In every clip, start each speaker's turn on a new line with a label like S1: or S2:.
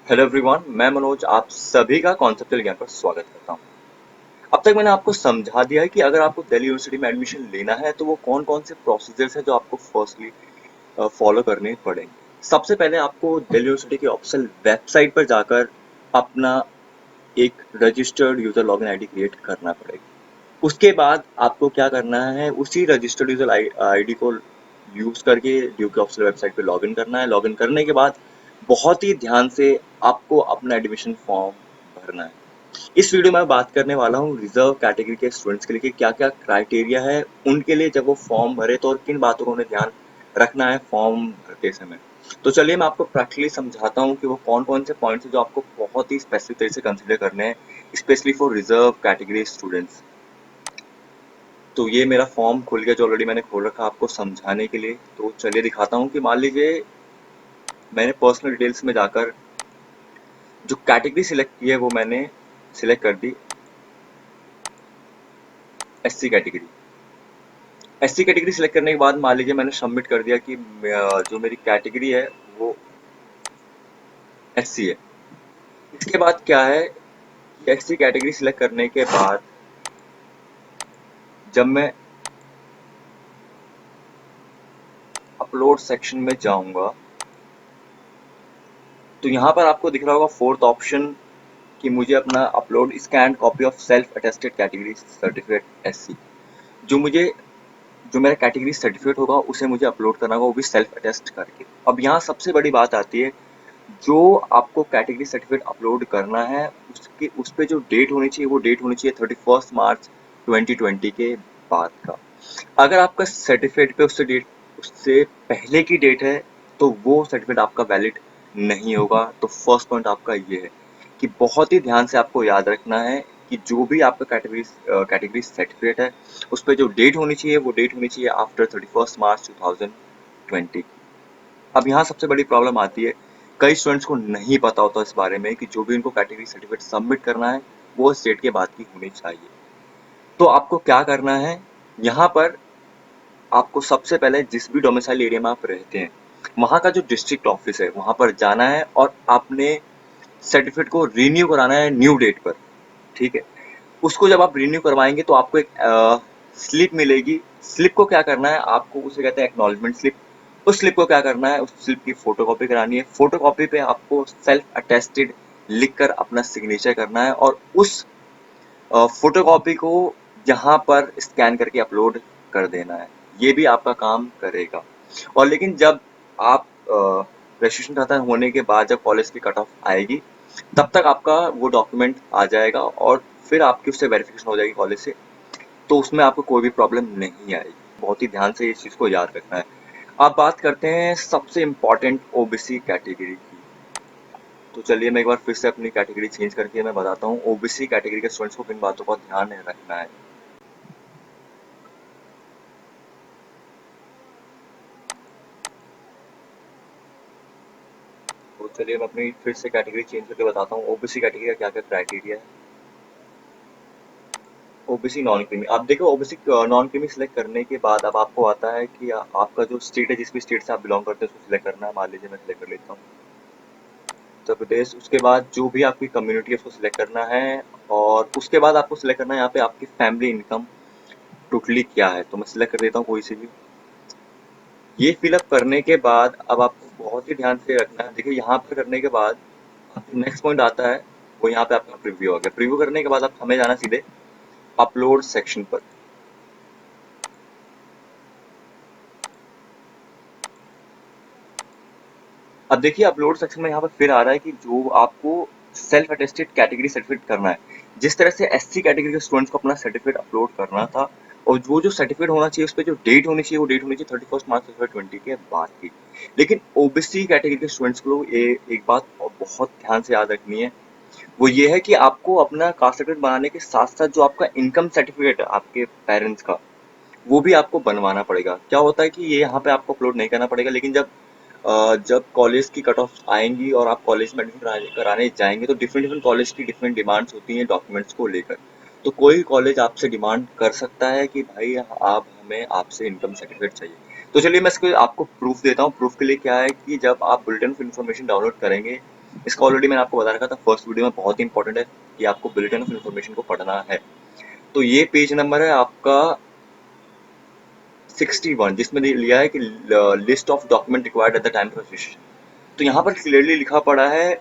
S1: Hello everyone, मैं मनोज आप सभी का कॉन्सेप्चुअल ज्ञान पर स्वागत करता हूँ। अब तक मैंने आपको समझा दिया है कि अगर आपको दिल्ली यूनिवर्सिटी में एडमिशन लेना है तो वो कौन कौन से प्रोसीजर्स हैं जो आपको फर्स्टली फॉलो करने पड़ेंगे। सबसे पहले आपको दिल्ली यूनिवर्सिटी की ऑफिशियल वेबसाइट पर जाकर अपना एक registered user login ID create करना पड़ेगा। उसके बाद आपको क्या करना है, उसी रजिस्टर्ड यूजर आईडी को यूज करके ड्यू की ऑफिशियल वेबसाइट पे लॉगिन करना है। लॉगिन करने के बाद बहुत ही ध्यान से आपको अपना एडमिशन फॉर्म भरना है। इस वीडियो में मैं बात करने वाला हूँ रिजर्व कैटेगरी के स्टूडेंट्स के लिए कि क्या क्या क्राइटेरिया है उनके लिए जब वो फॉर्म भरे तो, और किन बातों को उन्हें ध्यान रखना है फॉर्म भरते समय। तो चलिए मैं आपको प्रैक्टिकली समझाता हूँ कि वो कौन कौन से पॉइंट्स हैं जो आपको बहुत ही स्पेसिफिक तरीके से कंसिडर करने हैं, specially for reserve category students. तो ये मेरा फॉर्म खुल गया जो ऑलरेडी मैंने खोल रखा आपको समझाने के लिए। तो चलिए दिखाता हूँ कि मान लीजिए मैंने पर्सनल डिटेल्स में जाकर जो कैटेगरी सिलेक्ट की है वो मैंने सिलेक्ट कर दी SC category. SC category select करने के बाद मान लीजिए मैंने सबमिट कर दिया कि जो मेरी कैटेगरी है वो एससी है। इसके बाद क्या है कि एससी कैटेगरी सिलेक्ट करने के बाद जब मैं अपलोड सेक्शन में जाऊंगा तो यहाँ पर आपको दिख रहा होगा फोर्थ ऑप्शन कि मुझे अपना upload scan copy of self attested category certificate SC. जो मुझे जो मेरा कैटेगरी सर्टिफिकेट होगा उसे मुझे अपलोड करना होगा, वो भी सेल्फ अटेस्ट करके। अब यहाँ सबसे बड़ी बात आती है, जो आपको कैटेगरी सर्टिफिकेट अपलोड करना है उसके उस पे जो डेट होनी चाहिए वो डेट होनी चाहिए 31 मार्च 2020 के बाद का। अगर आपका सर्टिफिकेट पे उससे पहले की डेट है तो वो सर्टिफिकेट आपका वैलिड नहीं होगा। तो फर्स्ट पॉइंट आपका ये है कि बहुत ही ध्यान से आपको याद रखना है कि जो भी आपका कैटेगरी सर्टिफिकेट है उस पर जो डेट होनी चाहिए वो डेट होनी चाहिए आफ्टर 31 मार्च 2020। अब यहाँ सबसे बड़ी प्रॉब्लम आती है, कई स्टूडेंट्स को नहीं पता होता इस बारे में कि जो भी उनको कैटेगरी सर्टिफिकेट सबमिट करना है वो इस डेट के बाद की होनी चाहिए। तो आपको क्या करना है, यहाँ पर आपको सबसे पहले जिस भी डोमिसाइल एरिया में आप रहते हैं वहाँ का जो डिस्ट्रिक्ट ऑफिस है वहाँ पर जाना है और आपने सर्टिफिकेट को रिन्यू कराना है न्यू डेट पर। ठीक है, उसको जब आप रिन्यू करवाएंगे तो आपको एक स्लिप मिलेगी। स्लिप को क्या करना है, आपको उसे कहते हैं एक्नॉलेजमेंट स्लिप। उस स्लिप को क्या करना है, उस स्लिप की फोटोकॉपी करानी है। फोटोकॉपी पे आपको सेल्फ अटेस्टेड लिखकर अपना सिग्नेचर करना है और उस फोटोकॉपी को यहाँ पर स्कैन करके अपलोड कर देना है। ये भी आपका काम करेगा। और लेकिन जब आप रजिस्ट्रेशन खत्म होने के बाद जब कॉलेज की कट ऑफ आएगी तब तक आपका वो डॉक्यूमेंट आ जाएगा और फिर आपकी उससे वेरिफिकेशन हो जाएगी कॉलेज से। तो उसमें आपको कोई भी प्रॉब्लम नहीं आएगी। बहुत ही ध्यान से इस चीज़ को याद रखना है। अब बात करते हैं सबसे इम्पोर्टेंट ओबीसी कैटेगरी की। तो चलिए मैं एक बार फिर से अपनी कैटेगरी चेंज करके मैं बताता हूँ ओबीसी कैटेगरी के स्टूडेंट्स को किन बातों का ध्यान रखना है। तो चलिए मैं अपनी फिर से कैटेगरी चेंज करके बताता हूँ ओबीसी कैटेगरी का क्या क्या क्राइटेरिया है। ओबीसी नॉन क्रीमी, आप देखो ओबीसी नॉन क्रीमी सिलेक्ट करने के बाद अब आपको आता है कि आपका जो स्टेट है, जिस भी स्टेट से आप बिलोंग करते हैं उसको सिलेक्ट करना है। मान लीजिए मैं सिलेक्ट कर लेता हूँ उत्तर प्रदेश। उसके बाद जो भी आपकी कम्युनिटी है उसको सिलेक्ट करना है और उसके बाद आपको सिलेक्ट करना है यहाँ पे आपकी फैमिली इनकम टोटली क्या है। तो मैं सिलेक्ट कर देता हूँ कोई सी भी। ये फिलअप करने के बाद अब आपको बहुत ही ध्यान से रखना है, देखिए यहाँ पर करने के बाद नेक्स्ट पॉइंट आता है, वो यहाँ पे आपका प्रीव्यू हो गया। प्रीव्यू करने के बाद आप हमें जाना सीधे अपलोड सेक्शन पर। अब देखिए अपलोड सेक्शन में यहाँ पर फिर आ रहा है कि जो आपको सेल्फ अटेस्टेड कैटेगरी सर्टिफिकेट करना है। जिस तरह से एससी कैटेगरी के स्टूडेंट्स को अपना सर्टिफिकेट अपलोड करना था और वो जो सर्टिफिकेट होना चाहिए उस पर जो डेट होनी चाहिए वो डेट होनी चाहिए 31 मार्च 2020 के बाद की। लेकिन ओबीसी कैटेगरी के स्टूडेंट्स को ये एक बात बहुत ध्यान से याद रखनी है, वो ये है कि आपको अपना कास्ट सर्टिफिकेट बनाने के साथ साथ जो आपका इनकम सर्टिफिकेट है आपके पेरेंट्स का वो भी आपको बनवाना पड़ेगा। क्या होता है कि ये यहाँ पे आपको अपलोड नहीं करना पड़ेगा, लेकिन जब कॉलेज की कट ऑफ आएंगी और आप कॉलेज में एडमिशन कराने जाएंगे तो डिफरेंट डिफरेंट कॉलेज की डिफरेंट डिमांड्स होती हैं डॉक्यूमेंट्स को लेकर। तो कोई कॉलेज आपसे डिमांड कर सकता है कि भाई आप हमें आपसे इनकम सर्टिफिकेट चाहिए। तो चलिए मैं इसको आपको प्रूफ देता हूँ। प्रूफ के लिए क्या है कि जब आप बुलेटिन ऑफ इन्फॉर्मेशन डाउनलोड करेंगे इसका ऑलरेडी मैंने आपको बता रखा था फर्स्ट वीडियो में, बहुत ही इंपॉर्टेंट है कि आपको बुलेटिन ऑफ इन्फॉर्मेशन को पढ़ना है। तो ये पेज नंबर है आपका 61, जिसमें लिया है कि list of document required at the time of registration. तो यहाँ पर क्लियरली लिखा पड़ा है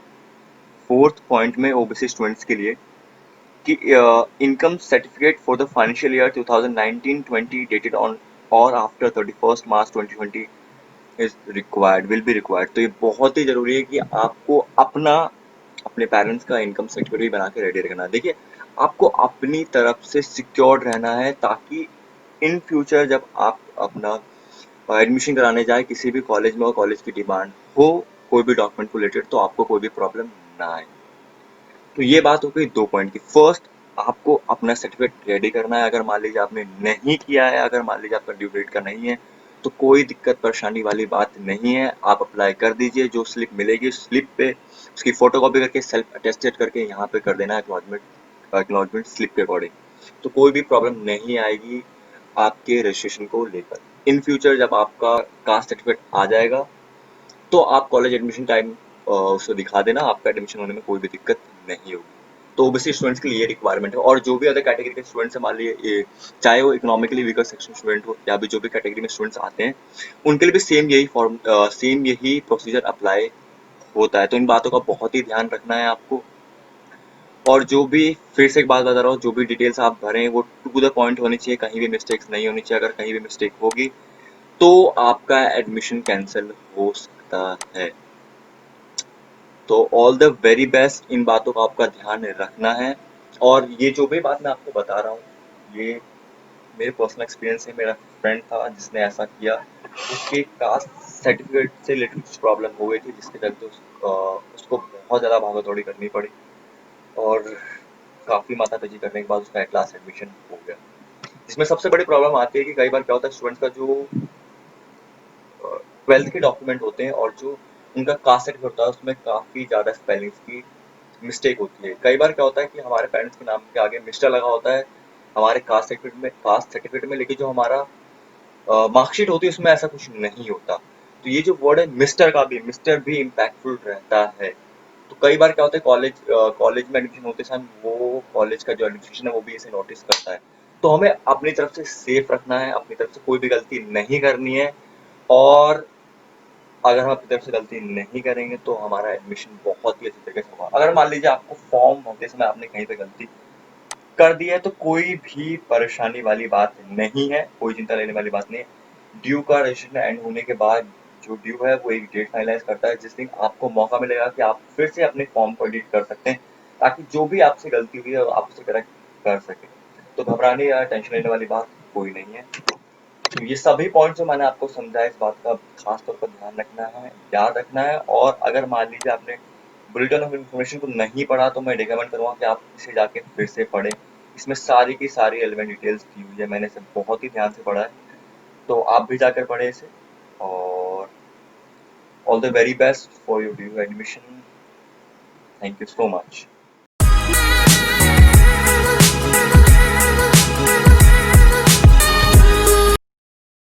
S1: फोर्थ पॉइंट में ओबीसी स्टूडेंट्स के लिए कि income certificate for the financial year 2019-20 dated on और after 31st March 2020 is required, will be required. तो ये बहुत ही जरूरी है कि आपको अपने पेरेंट्स का इनकम सर्टिफिकेट भी बना के रेडी रखना है। देखिए, आपको अपनी तरफ से सिक्योर्ड रहना है ताकि इन फ्यूचर जब आप अपना एडमिशन कराने जाए किसी भी कॉलेज में और कॉलेज की डिमांड हो कोई भी डॉक्यूमेंट को रिलेटेड, तो आपको कोई भी प्रॉब्लम ना आए। तो ये बात हो गई 2 पॉइंट की। फर्स्ट, आपको अपना सर्टिफिकेट रेडी करना है। अगर मान लीजिए आपने नहीं किया है, अगर मान लीजिए आपका ड्यू डेट का नहीं है, तो कोई दिक्कत परेशानी वाली बात नहीं है। आप अप्लाई कर दीजिए, जो स्लिप मिलेगी स्लिप पे उसकी फोटोकॉपी करके सेल्फ अटेस्टेड करके यहाँ पे कर देना एक्नॉलेजमेंट स्लिप के अकॉर्डिंग। तो कोई भी प्रॉब्लम नहीं आएगी आपके रजिस्ट्रेशन को लेकर। इन फ्यूचर जब आपका कास्ट सर्टिफिकेट आ जाएगा तो आप कॉलेज एडमिशन टाइम उसको दिखा देना, आपका एडमिशन होने में कोई भी दिक्कत नहीं होगी। तो ओबीसी स्टूडेंट्स के लिए ये रिक्वायरमेंट है। और जो भी अदर कैटेगरी के स्टूडेंट्स हैं, मान लीजिए चाहे वो इकोनॉमिकली वीकर सेक्शन स्टूडेंट हो या भी जो भी कैटेगरी में स्टूडेंट्स आते हैं, उनके लिए भी सेम यही प्रोसीजर अप्लाई होता है। तो इन बातों का बहुत ही ध्यान रखना है आपको। और जो भी, फिर से एक बात बता रहा हूँ, जो भी डिटेल्स आप भरें वो टू द पॉइंट होनी चाहिए, कहीं भी मिस्टेक्स नहीं होनी चाहिए। अगर कहीं भी मिस्टेक होगी तो आपका एडमिशन कैंसिल हो सकता है। तो ऑल द वेरी बेस्ट, इन बातों का आपका ध्यान रखना है। और ये जो भी बात मैं आपको बता रहा हूँ ये मेरे पर्सनल एक्सपीरियंस है। मेरा फ्रेंड था जिसने ऐसा किया, उसके कास्ट सर्टिफिकेट से रिलेटेड कुछ प्रॉब्लम हो गई थी जिसके चलते उसको बहुत ज़्यादा भागा दौड़ी करनी पड़ी और काफ़ी माथापच्ची करने के बाद उसका एट लास्ट एडमिशन हो गया। इसमें सबसे बड़ी प्रॉब्लम आती है कि कई बार क्या होता है, स्टूडेंट्स का जो 12th के डॉक्यूमेंट होते हैं और जो उनका कास्ट सर्टिफिकेट होता है उसमें काफ़ी ज़्यादा स्पेलिंग्स की मिस्टेक होती है। कई बार क्या होता है कि हमारे पेरेंट्स के नाम के आगे मिस्टर लगा होता है हमारे कास्ट सर्टिफिकेट में, लेकिन जो हमारा मार्कशीट होती है उसमें ऐसा कुछ नहीं होता। तो ये जो वर्ड है मिस्टर भी इम्पैक्टफुल रहता है। तो कई बार क्या होता है, कॉलेज में एडमिशन होते समय वो कॉलेज का जो एडमिनिस्ट्रेशन है वो भी इसे नोटिस करता है। तो हमें अपनी तरफ से सेफ रखना है, अपनी तरफ से कोई भी गलती नहीं करनी है। और अगर हम अपनी तरफ से गलती नहीं करेंगे तो हमारा एडमिशन बहुत ही अच्छी तरीके से होगा। अगर मान लीजिए आपको फॉर्म भरते समय आपने कहीं पे गलती कर दी है तो कोई भी परेशानी वाली बात नहीं है, कोई चिंता लेने वाली बात नहीं है। ड्यू का रजिस्ट्रेशन एंड होने के बाद जो ड्यू है वो एक डेट फाइनलाइज करता है जिस दिन आपको मौका मिलेगा कि आप फिर से अपने फॉर्म को एडिट कर सकते हैं ताकि जो भी आपसे गलती हुई है आप उसे करेक्ट कर सकें। तो घबराने या टेंशन लेने वाली बात कोई नहीं है। तो ये सभी पॉइंट जो मैंने आपको समझाया इस बात का खास तौर पर ध्यान रखना है, याद रखना है। और अगर मान लीजिए आपने बुलेटिन ऑफ इन्फॉर्मेशन को नहीं पढ़ा तो मैं रिकमेंड करूँगा कि आप इसे जाके फिर से पढ़ें। इसमें सारी की सारी रेलेवेंट डिटेल्स दी हुई है, मैंने इसे बहुत ही ध्यान से पढ़ा है। तो आप भी जाकर पढ़ें इसे। और all the very best for your due admission. Thank you so much.